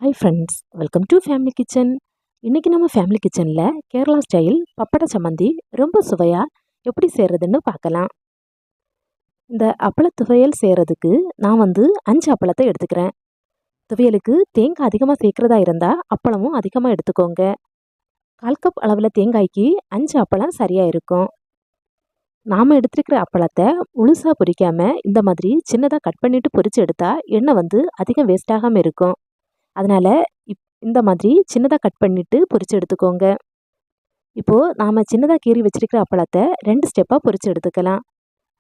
Hi friends, welcome to family kitchen. இன்றைக்கி நம்ம family கிச்சனில் கேரளா ஸ்டைல் பப்பட சம்மந்தி ரொம்ப சுவையாக எப்படி செய்கிறதுன்னு பார்க்கலாம். இந்த அப்பள துவையல் செய்கிறதுக்கு நான் 5 அப்பளத்தை எடுத்துக்கிறேன். துவையலுக்கு தேங்காய் அதிகமாக சேர்க்குறதா இருந்தால் அப்பளமும் அதிகமாக எடுத்துக்கோங்க. 1/4 கப் அளவில் தேங்காய்க்கு 5 அப்பளம் சரியாக இருக்கும். நாம் எடுத்துருக்கிற அப்பளத்தை முழுசாக பொரிக்காமல் இந்த மாதிரி சின்னதாக கட் பண்ணிவிட்டு பொரித்து எடுத்தால் எண்ணெய் அதிகம் வேஸ்ட் ஆகாமல் இருக்கும். அதனால் இந்த மாதிரி சின்னதாக கட் பண்ணிவிட்டு பொரித்து எடுத்துக்கோங்க. இப்போது நாம் சின்னதாக கீறி வச்சுருக்கிற அப்பளத்தை 2 ஸ்டெப்பாக பொரித்து எடுத்துக்கலாம்.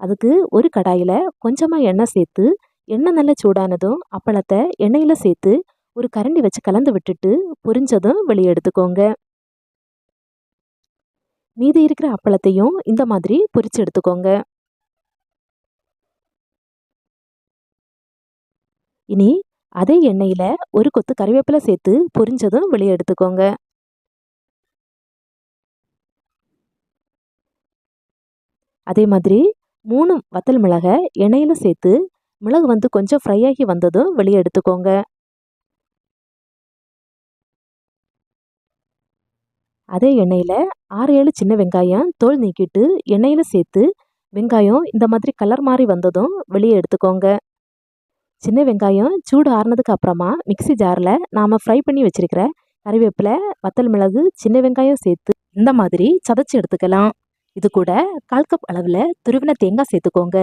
அதுக்கு ஒரு கடாயில் கொஞ்சமாக எண்ணெய் சேர்த்து எண்ணெய் நல்லா சூடானதும் அப்பளத்தை எண்ணெயில் சேர்த்து ஒரு கரண்டி வச்சு கலந்து விட்டுட்டு பொரிஞ்சதும் வெளியே எடுத்துக்கோங்க. மீதி இருக்கிற அப்பளத்தையும் இந்த மாதிரி பொரித்து எடுத்துக்கோங்க. இனி அதே எண்ணெயில் ஒரு கொத்து கறிவேப்பிலை சேர்த்து பொரிஞ்சதும் வெளியே எடுத்துக்கோங்க. அதே மாதிரி 3 வத்தல் மிளகை எண்ணெயில் சேர்த்து மிளகு கொஞ்சம் ஃப்ரை ஆகி வந்ததும் வெளியே எடுத்துக்கோங்க. அதே எண்ணெயில் 6-7 சின்ன வெங்காயம் தோல் நீக்கிட்டு எண்ணெயில் சேர்த்து வெங்காயம் இந்த மாதிரி கலர் மாறி வந்ததும் வெளியே எடுத்துக்கோங்க. சின்ன வெங்காயம் சூடு ஆறுனதுக்கு அப்புறமா மிக்சி ஜாரில் நாம் ஃப்ரை பண்ணி வச்சுருக்கிற கறிவேப்பிலை வத்தல் மிளகு சின்ன வெங்காயம் சேர்த்து இந்த மாதிரி சதைச்சி எடுத்துக்கலாம். இது கூட 1/4 கப் அளவில் துருவின தேங்காய் சேர்த்துக்கோங்க.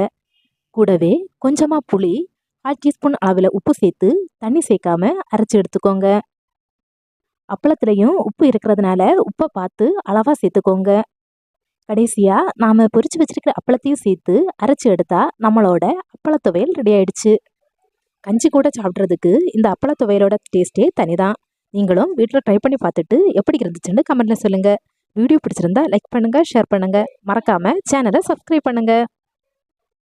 கூடவே கொஞ்சமாக புளி, 1/2 டீஸ்பூன் அளவில் உப்பு சேர்த்து தண்ணி சேர்க்காம அரைச்சி எடுத்துக்கோங்க. அப்பளத்துலேயும் உப்பு இருக்கிறதுனால உப்பை பார்த்து அளவாக சேர்த்துக்கோங்க. கடைசியாக நாம் பொரிச்சு வச்சுருக்கிற அப்பளத்தையும் சேர்த்து அரைச்சி எடுத்தால் நம்மளோட அப்பள துவையல் ரெடி ஆயிடுச்சு. கஞ்சி கூட சாப்பிட்றதுக்கு இந்த அப்பள துவையலோட டேஸ்ட்டே தனி தான். நீங்களும் வீட்டில் ட்ரை பண்ணி பார்த்துட்டு எப்படி இருந்துச்சுன்னு கமெண்ட்டில் சொல்லுங்கள். வீடியோ பிடிச்சிருந்தா லைக் பண்ணுங்கள், ஷேர் பண்ணுங்கள். மறக்காமல் சேனலை சப்ஸ்கிரைப் பண்ணுங்கள்.